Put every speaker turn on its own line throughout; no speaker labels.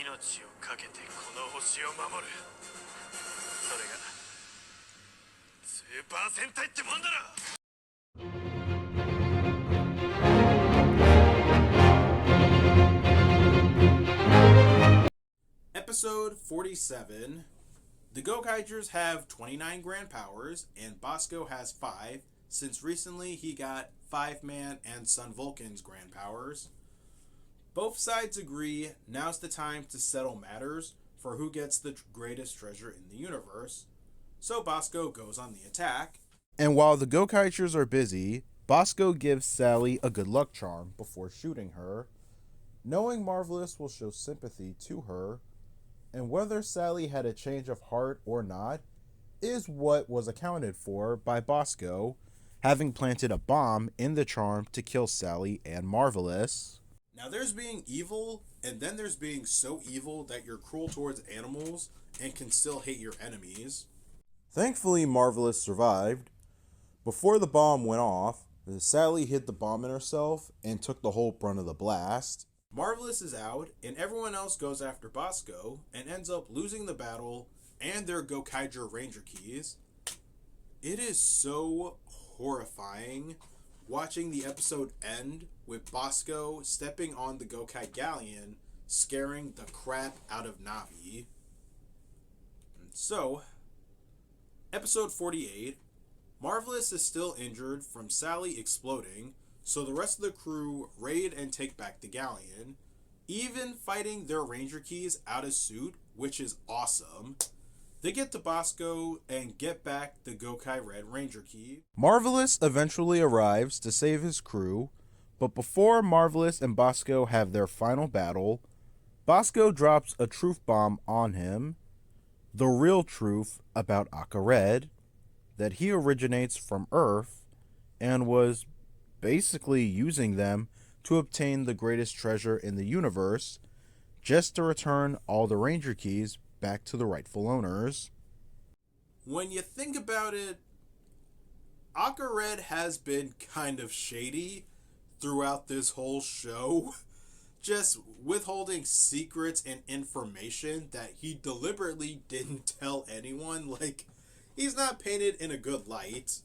命をかけてこの星を守る。それがスーパー戦隊ってもんだろ。
Episode 47. The Gokaigers have 29 grand powers, and Bosow has 5, since recently he got 5-man and Sun Vulcan's grand powers. Both sides agree now's the time to settle matters for who gets the greatest treasure in the universe, so Bosow goes on the attack. And while the Gokaigers are busy, Bosow gives Sally a good luck charm before shooting her, knowing Marvelous will show sympathy to her, and whether Sally had a change of heart or not is what was accounted for by Bosow having planted a bomb in the charm to kill Sally and Marvelous. Now there's being evil, and then there's being so evil that you're cruel towards animals and can still hate your enemies. Thankfully, Marvelous survived. Before the bomb went off, Sally hid the bomb in herself and took the whole brunt of the blast. Marvelous is out, and everyone else goes after Bosow and ends up losing the battle and their Gokaiger Ranger keys. It is so horrifying watching the episode end with Bosow stepping on the Gokai Galleon, scaring the crap out of Navi. So, episode 48, Marvelous is still injured from Sally exploding, so the rest of the crew raid and take back the Galleon, even fighting their Ranger keys out of suit, which is awesome. They get to Bosow and get back the Gokai Red Ranger key. Marvelous eventually arrives to save his crew, but before Marvelous and Bosow have their final battle, Bosow drops a truth bomb on him, the real truth about Akka Red, that he originates from Earth and was basically using them to obtain the greatest treasure in the universe, just to return all the Ranger keys back to the rightful owners. When you think about it, Akka Red has been kind of shady throughout this whole show, just withholding secrets and information that he deliberately didn't tell anyone. Like, he's not painted in a good light.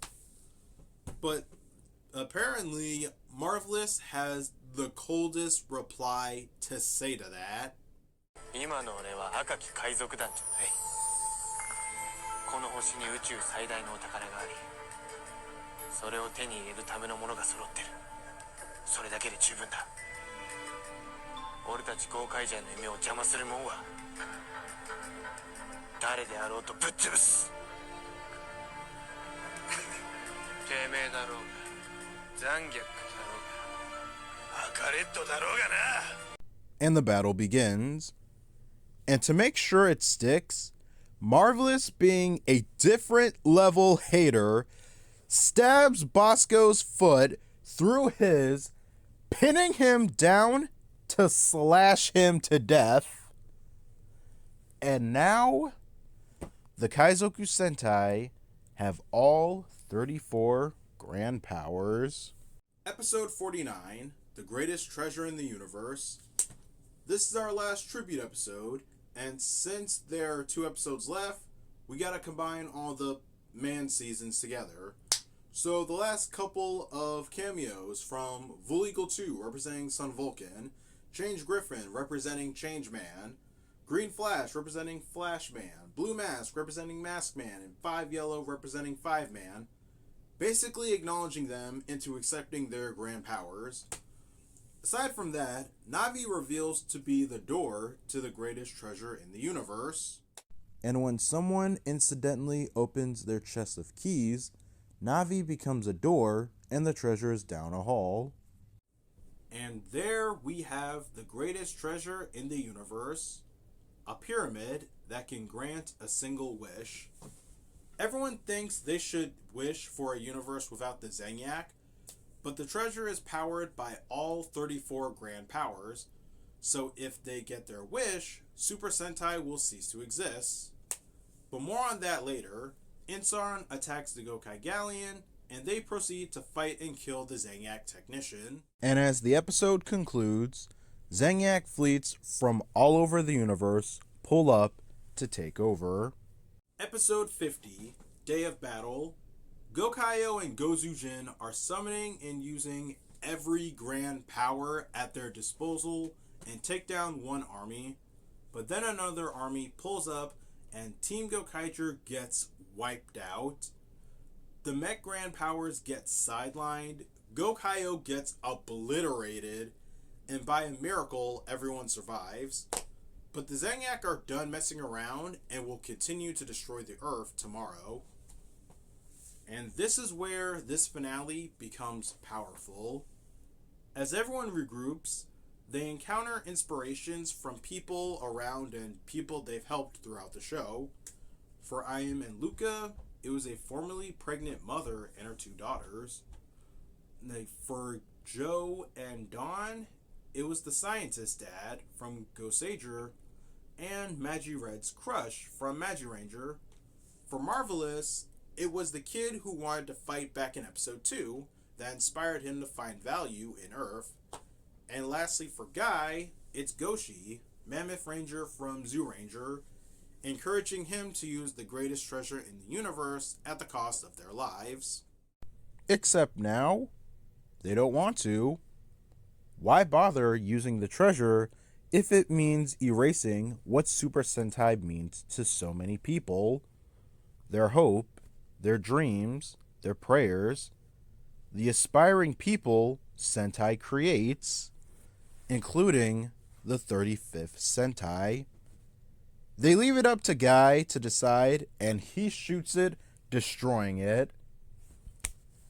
But apparently, Marvelous has the coldest reply to say to that.
今の俺は赤き海賊団じゃない。この星に宇宙最大のお宝があり、それを手に入れるためのものが揃ってる。それだけで十分だ。俺たちゴーカイジャーの夢を邪魔するもんは誰であろうとぶっ潰す。てめえだろうが、残虐だろうが、赤レッドだろうがな。
And the battle begins. And to make sure it sticks, Marvelous, being a different level hater, stabs Bosow's foot through his, pinning him down to slash him to death. And now, the Kaizoku Sentai have all 34 grand powers. Episode 49, The Greatest Treasure in the Universe. This is our last tribute episode, and since there are 2 episodes left, we gotta combine all the man seasons together. So the last couple of cameos from Vul Eagle 2 representing Sun Vulcan, Change Griffin representing Change Man, Green Flash representing Flash Man, Blue Mask representing Mask Man, and 5 Yellow representing 5 Man, basically acknowledging them into accepting their grand powers. Aside from that, Navi reveals to be the door to the greatest treasure in the universe. And when someone incidentally opens their chest of keys, Navi becomes a door and the treasure is down a hall. And there we have the greatest treasure in the universe, a pyramid that can grant a single wish. Everyone thinks they should wish for a universe without the Zenyak, but the treasure is powered by all 34 grand powers, so if they get their wish, Super Sentai will cease to exist. But more on that later. Insaran attacks the Gokai Galleon, and they proceed to fight and kill the Zenyak technician. And as the episode concludes, Zenyak fleets from all over the universe pull up to take over. Episode 50, Day of Battle. Gokaiger and Goseigers are summoning and using every grand power at their disposal and take down one army, but then another army pulls up and Team Gokaiger gets wiped out. The mech grand powers get sidelined, Gokaiger gets obliterated, and by a miracle, everyone survives. But the Zenyak are done messing around and will continue to destroy the Earth tomorrow. And this is where this finale becomes powerful. As everyone regroups, they encounter inspirations from people around and people they've helped throughout the show. For Ayam and Luca, it was a formerly pregnant mother and her two daughters. For Joe and Dawn, it was the scientist dad from Goseiger and Magi-Red's crush from Magi-Ranger. For Marvelous, it was the kid who wanted to fight back in episode 2 that inspired him to find value in Earth. And lastly, for Guy, it's Goshi, Mammoth Ranger from Zoo Ranger, encouraging him to use the greatest treasure in the universe at the cost of their lives. Except now, they don't want to. Why bother using the treasure if it means erasing what Super Sentai means to so many people? Their hope, their dreams, their prayers, the aspiring people Sentai creates, including the 35th Sentai. They leave it up to Guy to decide, and he shoots it, destroying it.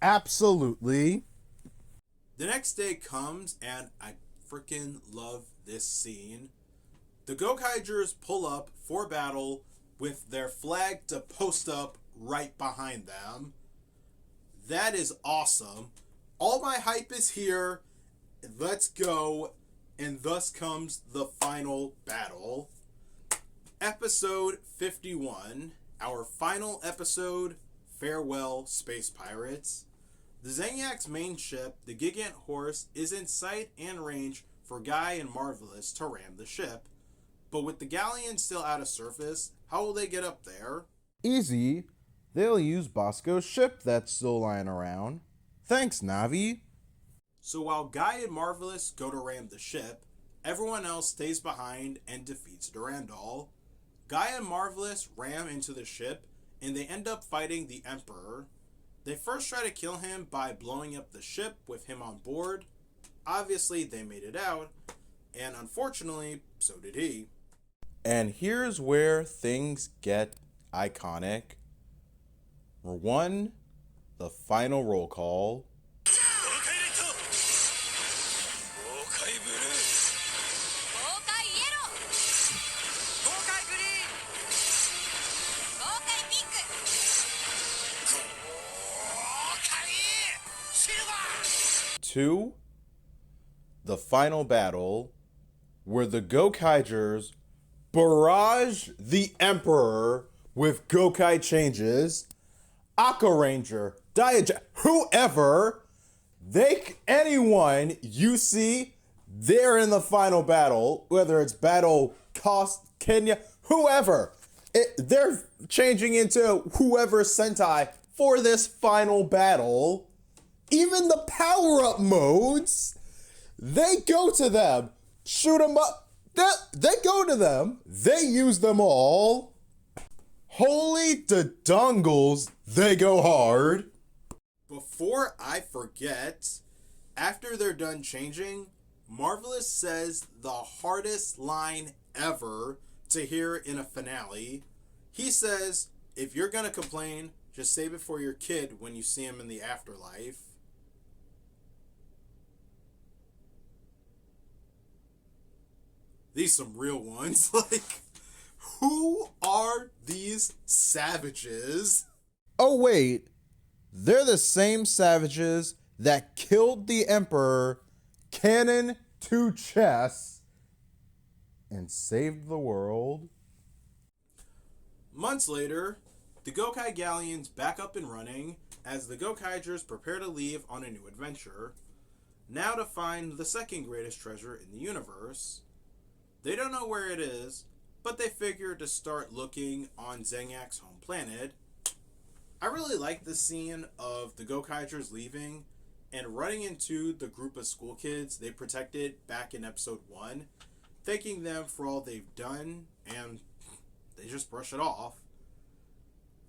Absolutely. The next day comes, and I freaking love this scene. The Gokaigers pull up for battle with their flag to post up right behind them. That is awesome. All my hype is here. Let's go. And thus comes the final battle. Episode 51, our final episode, Farewell Space Pirates. The Zenyak's main ship, the Gigant Horse, is in sight and range for Guy and Marvelous to ram the ship. But with the galleon still out of surface, how will they get up there? Easy. They'll use Bosco's ship that's still lying around. Thanks, Navi. So while Guy and Marvelous go to ram the ship, everyone else stays behind and defeats Durandal. Guy and Marvelous ram into the ship, and they end up fighting the Emperor. They first try to kill him by blowing up the ship with him on board. Obviously, they made it out, and unfortunately, so did he. And here's where things get iconic. Number 1, the final roll call. Two, the final battle, where the Gokaigers barrage the Emperor with Gokai changes. Aqua Ranger, whoever, anyone you see, they're in the final battle, whether it's Battle Cost, Kenya, whoever. They're changing into whoever Sentai for this final battle. Even the power-up modes, they go to them, shoot them up. They go to them. They use them all. Holy dongles, they go hard. Before I forget, after they're done changing, Marvelous says the hardest line ever to hear in a finale. He says, if you're going to complain, just save it for your kid when you see him in the afterlife. These some real ones. Like, who are these savages? Oh, wait. They're the same savages that killed the Emperor, cannon to chest, and saved the world. Months later, the Gokai Galleon's back up and running as the Gokaigers prepare to leave on a new adventure. now to find the second greatest treasure in the universe. They don't know where it is, but they figure to start looking on Zengak's home planet. I really like the scene of the Gokaigers leaving and running into the group of school kids they protected back in episode 1, thanking them for all they've done, and they just brush it off.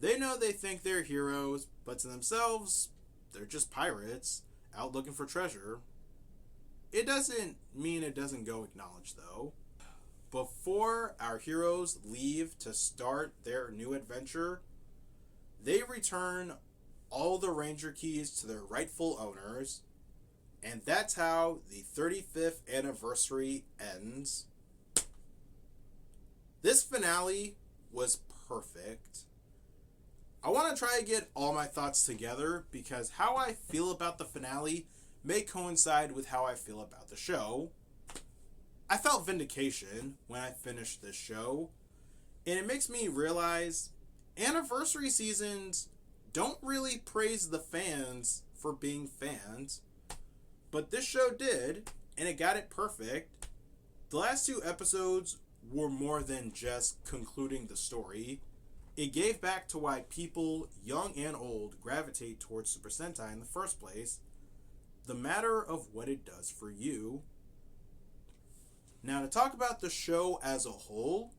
They know they think they're heroes, but to themselves, they're just pirates out looking for treasure. It doesn't mean it doesn't go acknowledged, though. Before our heroes leave to start their new adventure, they return all the Ranger keys to their rightful owners, and that's how the 35th anniversary ends. This finale was perfect. I want to try to get all my thoughts together because how I feel about the finale may coincide with how I feel about the show. I felt vindication when I finished this show, and it makes me realize anniversary seasons don't really praise the fans for being fans, but this show did, and it got it perfect. The last 2 episodes were more than just concluding the story. It gave back to why people, young and old, gravitate towards Super Sentai in the first place. The matter of what it does for you. Now, to talk about the show as a whole,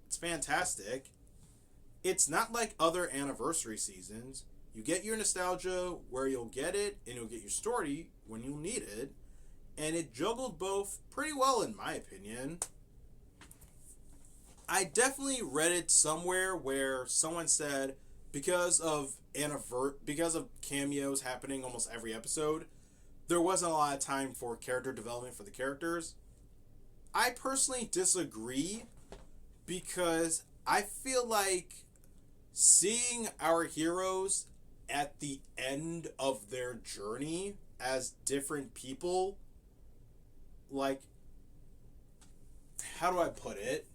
it's fantastic. It's not like other anniversary seasons. You get your nostalgia where you'll get it, and you'll get your story when you'll need it. And it juggled both pretty well, in my opinion. I definitely read it somewhere where someone said because of cameos happening almost every episode, there wasn't a lot of time for character development for the characters. I personally disagree because I feel like seeing our heroes at the end of their journey as different people, like, how do I put it?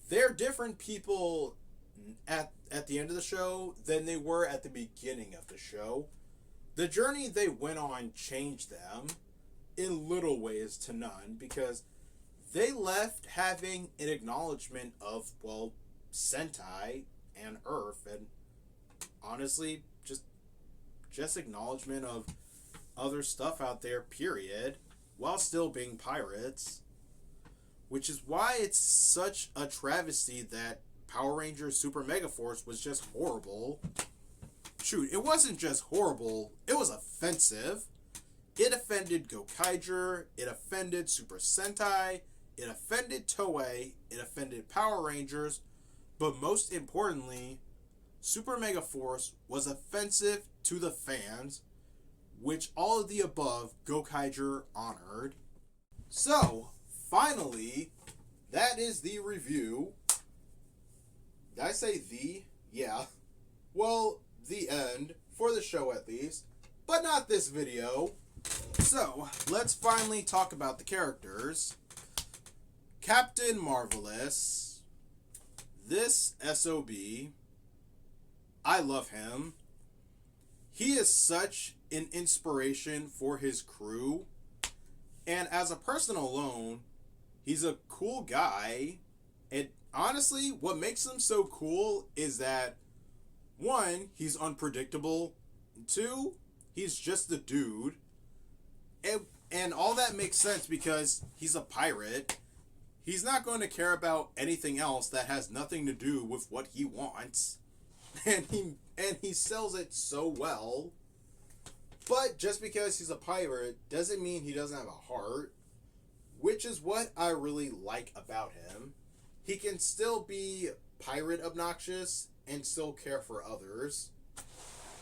They're different people at the end of the show than they were at the beginning of the show. The journey they went on changed them in little ways to none because they left having an acknowledgement of, well, Sentai and Earth, and honestly, just acknowledgement of other stuff out there, period, while still being pirates. Which is why it's such a travesty that Power Rangers Super Mega Force was just horrible. Shoot, it wasn't just horrible, it was offensive. It offended Gokaiger, it offended Super Sentai, it offended Toei, it offended Power Rangers, but most importantly, Super Mega Force was offensive to the fans, which all of the above Gokaiger honored. So, finally, that is the review. Did I say the? Yeah. Well, the end, for the show at least, but not this video. So, let's finally talk about the characters. Captain Marvelous. This SOB. I love him. He is such an inspiration for his crew. And as a person alone, he's a cool guy. And honestly, what makes him so cool is that, 1, he's unpredictable. 2, he's just a dude. And all that makes sense because he's a pirate. He's not going to care about anything else that has nothing to do with what he wants. And he sells it so well. But just because he's a pirate doesn't mean he doesn't have a heart, which is what I really like about him. He can still be pirate obnoxious and still care for others.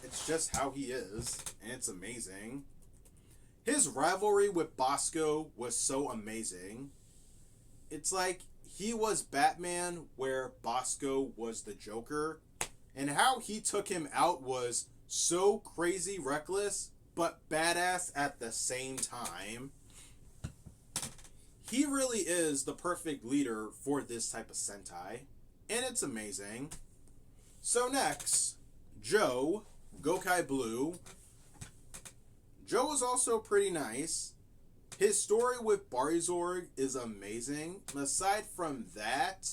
It's just how he is, and it's amazing. His rivalry with Bosow was so amazing. It's like he was Batman where Bosow was the Joker, and how he took him out was so crazy reckless, but badass at the same time. He really is the perfect leader for this type of Sentai, and it's amazing. So next, Joe, Gokai Blue. Joe is also pretty nice. His story with Barizorg is amazing. Aside from that,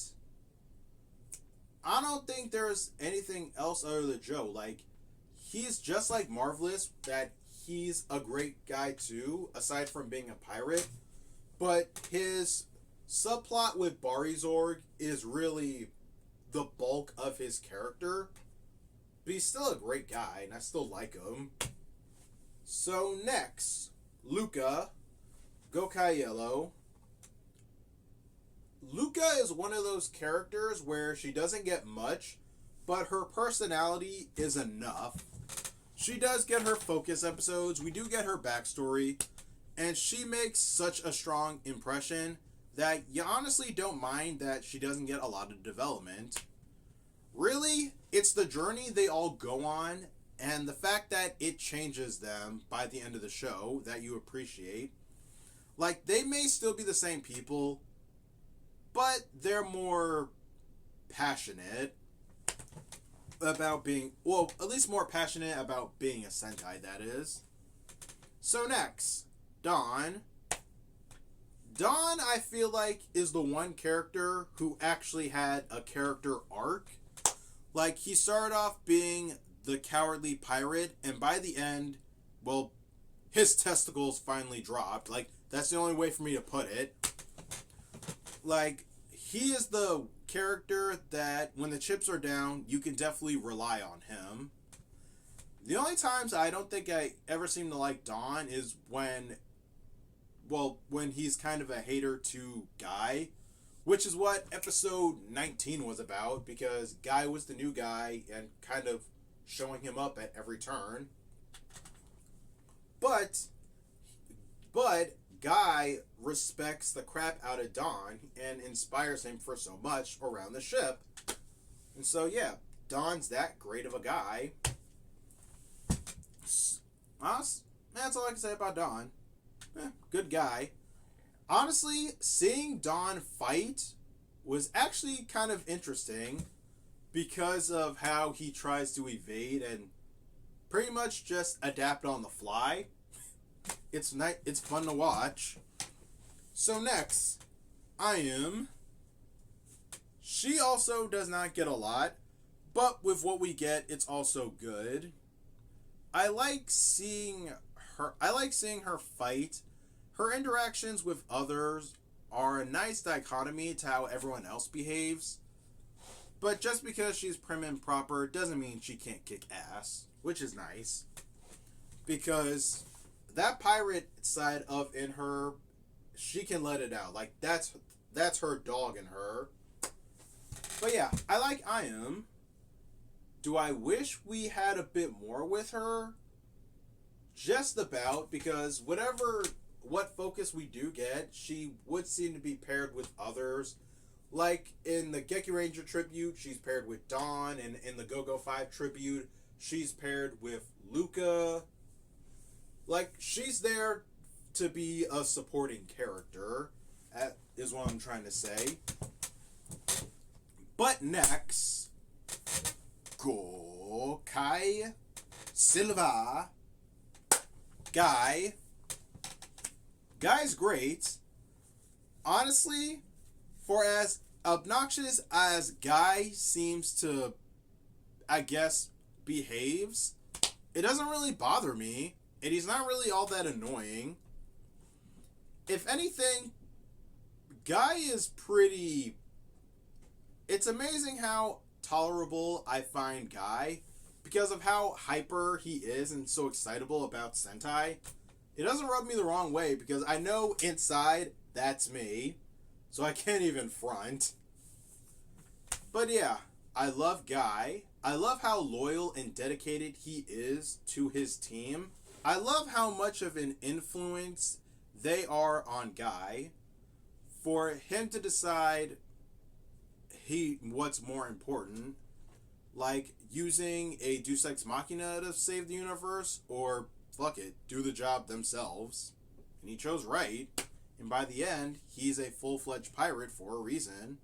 I don't think there's anything else other than Joe. Like, he's just like Marvelous, that he's a great guy too, aside from being a pirate. But his subplot with Barizorg is really the bulk of his character. But he's still a great guy, and I still like him. So next, Luca, Gokaiger. Luca is one of those characters where she doesn't get much, but her personality is enough. She does get her focus episodes, we do get her backstory, and she makes such a strong impression that you honestly don't mind that she doesn't get a lot of development. Really, it's the journey they all go on, and the fact that it changes them by the end of the show that you appreciate. Like, they may still be the same people, but they're more passionate about being, well, at least more passionate about being a Sentai, that is. So next, Dawn. Dawn, I feel like, is the one character who actually had a character arc. Like, he started off being the cowardly pirate, and by the end, well, his testicles finally dropped. Like, that's the only way for me to put it. Like, he is the character that, when the chips are down, you can definitely rely on him. The only times I don't think I ever seem to like Dawn is when he's kind of a hater to Guy, which is what episode 19 was about, because Guy was the new guy and kind of showing him up at every turn. But Guy respects the crap out of Dawn and inspires him for so much around the ship. And so, yeah, Dawn's that great of a guy. That's all I can say about Dawn. Good guy. Honestly, seeing Dawn fight was actually kind of interesting because of how he tries to evade and pretty much just adapt on the fly. It's fun to watch. So next, Ayum. She also does not get a lot, but with what we get, it's also good. I like seeing her fight. Her interactions with others are a nice dichotomy to how everyone else behaves. But just because she's prim and proper doesn't mean she can't kick ass, which is nice. Because that pirate side of in her, she can let it out. Like, that's her dog in her. But yeah, I like Ayum. Do I wish we had a bit more with her? Just about, because what focus we do get, she would seem to be paired with others. Like in the Geki Ranger tribute, she's paired with Dawn, and in the Go-Go 5 tribute, she's paired with Luca. Like, she's there to be a supporting character, is what I'm trying to say. But next, Gokai Silva. Guy. Guy's great. Honestly, for as obnoxious as Guy seems to, I guess, behaves, it doesn't really bother me, and he's not really all that annoying. If anything, Guy is pretty... It's amazing how tolerable I find Guy, because of how hyper he is and so excitable about Sentai. It doesn't rub me the wrong way, because I know inside that's me, so I can't even front. But yeah, I love Guy. I love how loyal and dedicated he is to his team. I love how much of an influence they are on Guy. For him to decide what's more important, like using a Deus Ex Machina to save the universe, or fuck it, do the job themselves. And he chose right, and by the end, he's a full-fledged pirate for a reason.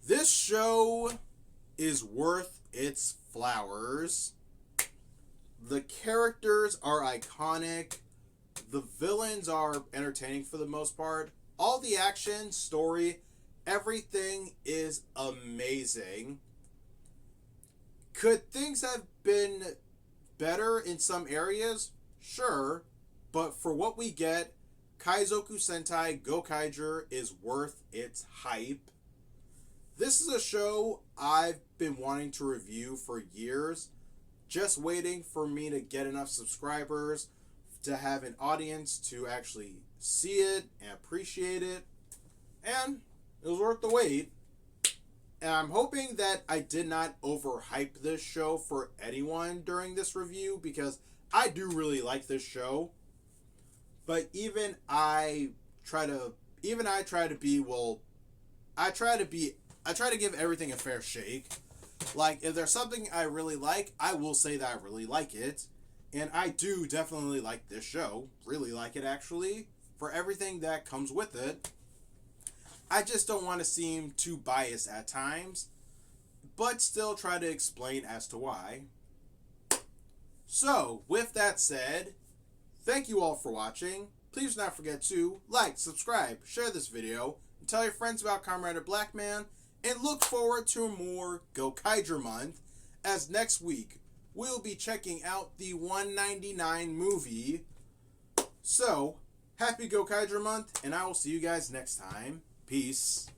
This show is worth its flowers. The characters are iconic. The villains are entertaining for the most part. All the action, story, everything is amazing. Could things have been better in some areas? Sure. But for what we get, Kaizoku Sentai Gokaiger is worth its hype. This is a show I've been wanting to review for years, just waiting for me to get enough subscribers to have an audience to actually see it and appreciate it. And it was worth the wait. And I'm hoping that I did not overhype this show for anyone during this review, because I do really like this show. But I try to give everything a fair shake. Like, if there's something I really like, I will say that I really like it. And I do definitely like this show. Really like it, actually, for everything that comes with it. I just don't want to seem too biased at times, but still try to explain as to why. So, with that said, thank you all for watching. Please do not forget to like, subscribe, share this video, and tell your friends about KamenRider Blackman, and look forward to more Gokaiger Month, as next week we'll be checking out the 199 movie. So, happy Gokaiger Month, and I will see you guys next time. Peace.